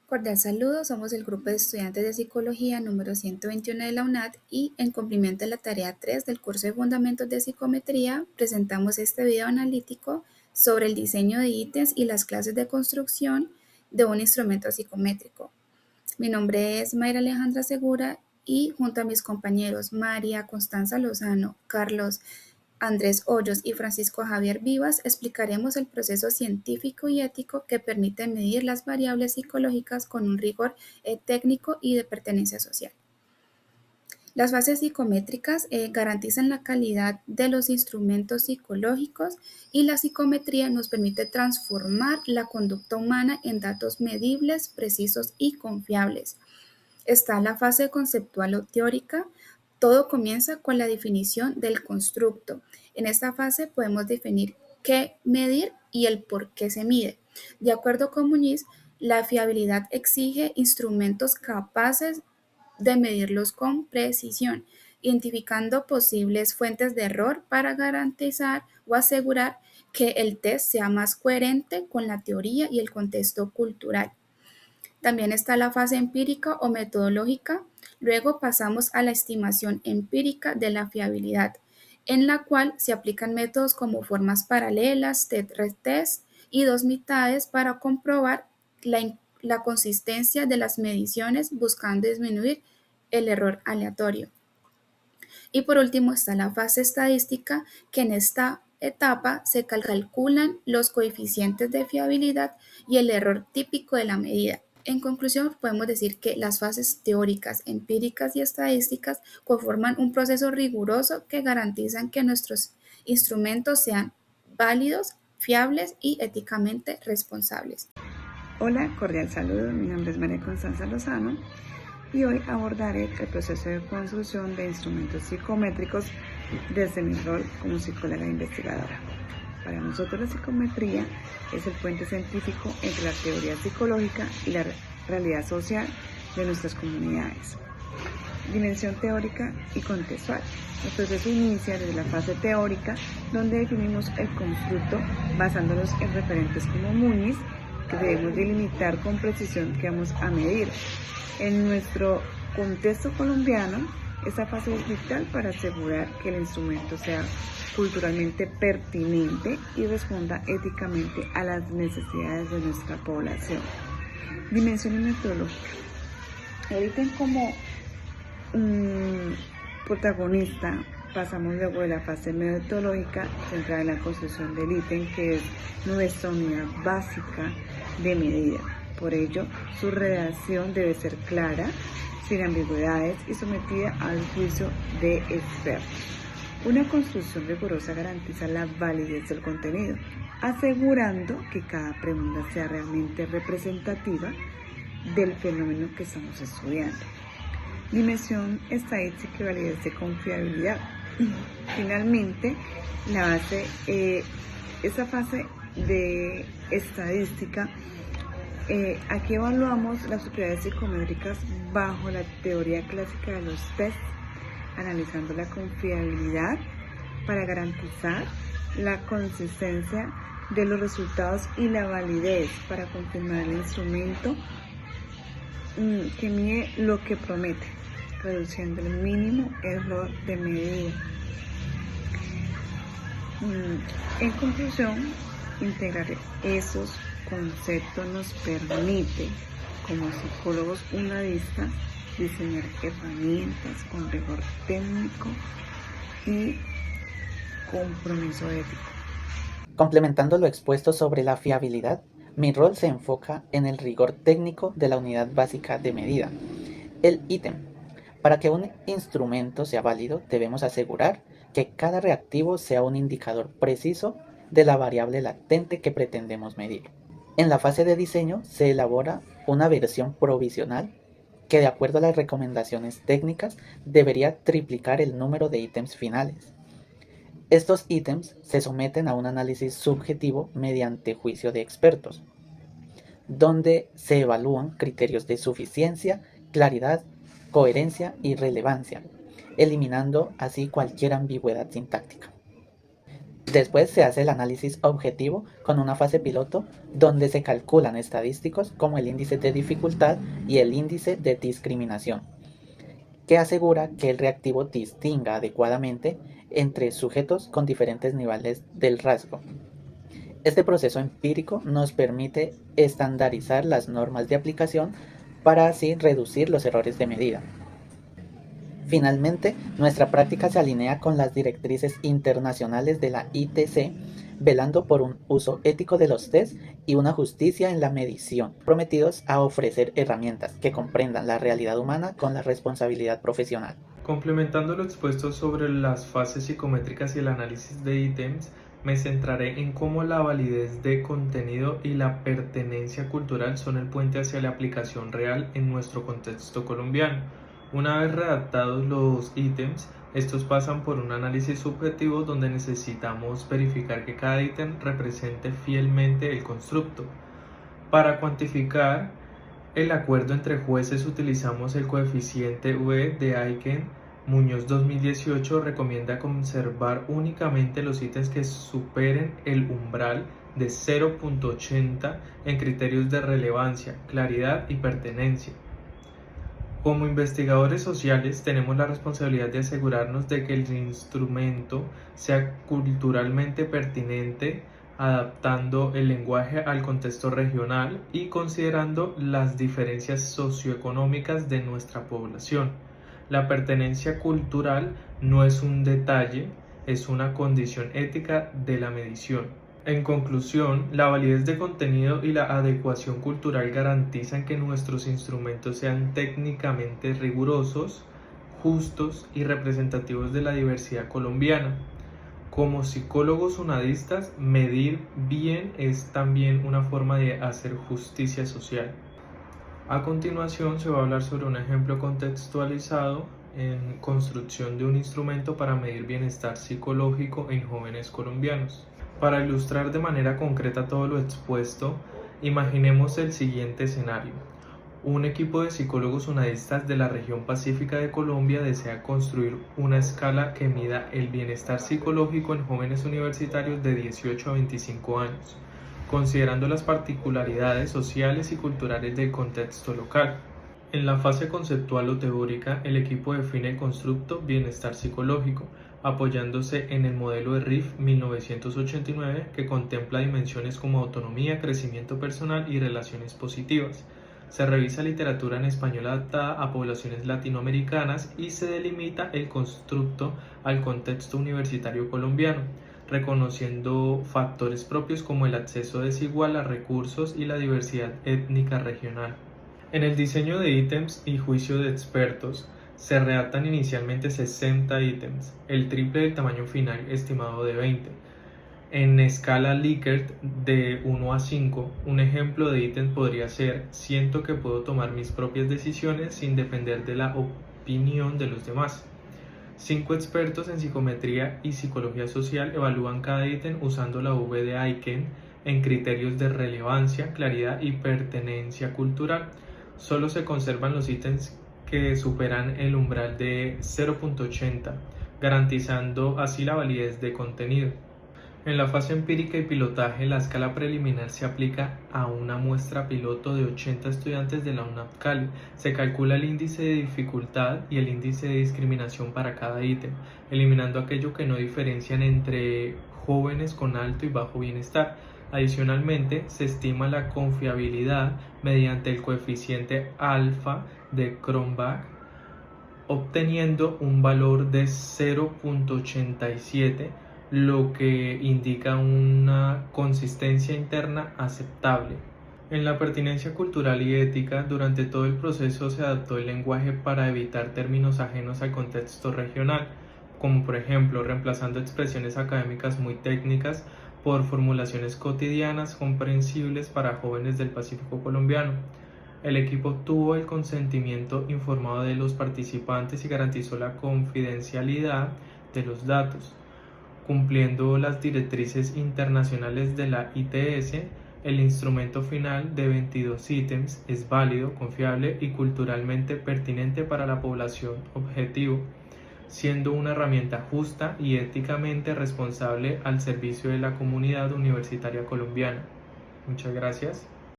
Cordial saludo, somos el grupo de estudiantes de Psicología número 121 de la UNAD y en cumplimiento de la tarea 3 del curso de Fundamentos de Psicometría, presentamos este video analítico sobre el diseño de ítems y las clases de construcción de un instrumento psicométrico. Mi nombre es Mayra Alejandra Segura y junto a mis compañeros María Constanza Lozano, Carlos Andrés Hoyos y Francisco Javier Vivas explicaremos el proceso científico y ético que permite medir las variables psicológicas con un rigor técnico y de pertenencia social. Las fases psicométricas garantizan la calidad de los instrumentos psicológicos y la psicometría nos permite transformar la conducta humana en datos medibles, precisos y confiables. Está la fase conceptual o teórica. Todo comienza con la definición del constructo. En esta fase podemos definir qué medir y el por qué se mide. De acuerdo con Muñiz, la fiabilidad exige instrumentos capaces de medirlos con precisión, identificando posibles fuentes de error para garantizar o asegurar que el test sea más coherente con la teoría y el contexto cultural. También está la fase empírica o metodológica. Luego pasamos a la estimación empírica de la fiabilidad, en la cual se aplican métodos como formas paralelas, retest y dos mitades para comprobar la consistencia de las mediciones buscando disminuir el error aleatorio. Y por último está la fase estadística, que en esta etapa se calculan los coeficientes de fiabilidad y el error típico de la medida. En conclusión, podemos decir que las fases teóricas, empíricas y estadísticas conforman un proceso riguroso que garantizan que nuestros instrumentos sean válidos, fiables y éticamente responsables. Hola, cordial saludo, mi nombre es María Constanza Lozano y hoy abordaré el proceso de construcción de instrumentos psicométricos desde mi rol como psicóloga e investigadora. Para nosotros la psicometría es el puente científico entre la teoría psicológica y la realidad social de nuestras comunidades. Dimensión teórica y contextual. El proceso inicia desde la fase teórica, donde definimos el constructo basándonos en referentes como Muñiz, que debemos delimitar con precisión que vamos a medir. En nuestro contexto colombiano, esta fase es vital para asegurar que el instrumento sea culturalmente pertinente y responda éticamente a las necesidades de nuestra población. Dimensión y metodológica. El ítem como protagonista, pasamos luego de la fase metodológica centrada en la construcción del ítem, que es nuestra unidad básica de medida. Por ello, su redacción debe ser clara, sin ambigüedades y sometida al juicio de expertos. Una construcción rigurosa garantiza la validez del contenido, asegurando que cada pregunta sea realmente representativa del fenómeno que estamos estudiando. Dimensión estadística y validez de confiabilidad. Finalmente, esta fase de estadística, aquí evaluamos las propiedades psicométricas bajo la teoría clásica de los tests, analizando la confiabilidad para garantizar la consistencia de los resultados y la validez para confirmar el instrumento que mide lo que promete, reduciendo el mínimo error de medida. En conclusión, integrar esos conceptos nos permite, como psicólogos unadistas, diseñar herramientas con rigor técnico y compromiso ético. Complementando lo expuesto sobre la fiabilidad, mi rol se enfoca en el rigor técnico de la unidad básica de medida, el ítem. Para que un instrumento sea válido, debemos asegurar que cada reactivo sea un indicador preciso de la variable latente que pretendemos medir. En la fase de diseño se elabora una versión provisional que, de acuerdo a las recomendaciones técnicas, debería triplicar el número de ítems finales. Estos ítems se someten a un análisis subjetivo mediante juicio de expertos, donde se evalúan criterios de suficiencia, claridad, coherencia y relevancia, eliminando así cualquier ambigüedad sintáctica. Después se hace el análisis objetivo con una fase piloto donde se calculan estadísticos como el índice de dificultad y el índice de discriminación, que asegura que el reactivo distinga adecuadamente entre sujetos con diferentes niveles del rasgo. Este proceso empírico nos permite estandarizar las normas de aplicación para así reducir los errores de medida. Finalmente, nuestra práctica se alinea con las directrices internacionales de la ITC, velando por un uso ético de los test y una justicia en la medición, prometidos a ofrecer herramientas que comprendan la realidad humana con la responsabilidad profesional. Complementando lo expuesto sobre las fases psicométricas y el análisis de ítems, me centraré en cómo la validez de contenido y la pertenencia cultural son el puente hacia la aplicación real en nuestro contexto colombiano. Una vez redactados los ítems, estos pasan por un análisis subjetivo donde necesitamos verificar que cada ítem represente fielmente el constructo. Para cuantificar el acuerdo entre jueces utilizamos el coeficiente V de Aiken. Muñoz 2018 recomienda conservar únicamente los ítems que superen el umbral de 0.80 en criterios de relevancia, claridad y pertenencia. Como investigadores sociales tenemos la responsabilidad de asegurarnos de que el instrumento sea culturalmente pertinente, adaptando el lenguaje al contexto regional y considerando las diferencias socioeconómicas de nuestra población. La pertenencia cultural no es un detalle, es una condición ética de la medición. En conclusión, la validez de contenido y la adecuación cultural garantizan que nuestros instrumentos sean técnicamente rigurosos, justos y representativos de la diversidad colombiana. Como psicólogos unadistas, medir bien es también una forma de hacer justicia social. A continuación se va a hablar sobre un ejemplo contextualizado en construcción de un instrumento para medir bienestar psicológico en jóvenes colombianos. Para ilustrar de manera concreta todo lo expuesto, imaginemos el siguiente escenario. Un equipo de psicólogos unadistas de la región pacífica de Colombia desea construir una escala que mida el bienestar psicológico en jóvenes universitarios de 18 a 25 años, considerando las particularidades sociales y culturales del contexto local. En la fase conceptual o teórica, el equipo define el constructo bienestar psicológico, apoyándose en el modelo de Riff 1989 que contempla dimensiones como autonomía, crecimiento personal y relaciones positivas. Se revisa literatura en español adaptada a poblaciones latinoamericanas y se delimita el constructo al contexto universitario colombiano, reconociendo factores propios como el acceso desigual a recursos y la diversidad étnica regional. En el diseño de ítems y juicio de expertos, se redactan inicialmente 60 ítems, el triple del tamaño final estimado de 20. En escala Likert de 1 a 5, un ejemplo de ítem podría ser: siento que puedo tomar mis propias decisiones sin depender de la opinión de los demás. 5 expertos en psicometría y psicología social evalúan cada ítem usando la V de Aiken en criterios de relevancia, claridad y pertenencia cultural. Solo se conservan los ítems que superan el umbral de 0.80, garantizando así la validez de contenido. En la fase empírica y pilotaje, la escala preliminar se aplica a una muestra piloto de 80 estudiantes de la UNAP Cali. Se calcula el índice de dificultad y el índice de discriminación para cada ítem, eliminando aquello que no diferencian entre jóvenes con alto y bajo bienestar. Adicionalmente, se estima la confiabilidad mediante el coeficiente alfa de Cronbach, obteniendo un valor de 0.87, lo que indica una consistencia interna aceptable. En la pertinencia cultural y ética, durante todo el proceso se adaptó el lenguaje para evitar términos ajenos al contexto regional, como por ejemplo reemplazando expresiones académicas muy técnicas por formulaciones cotidianas comprensibles para jóvenes del Pacífico colombiano. El equipo tuvo el consentimiento informado de los participantes y garantizó la confidencialidad de los datos. Cumpliendo las directrices internacionales de la ITS, el instrumento final de 22 ítems es válido, confiable y culturalmente pertinente para la población objetivo. siendo una herramienta justa y éticamente responsable al servicio de la comunidad universitaria colombiana. Muchas gracias.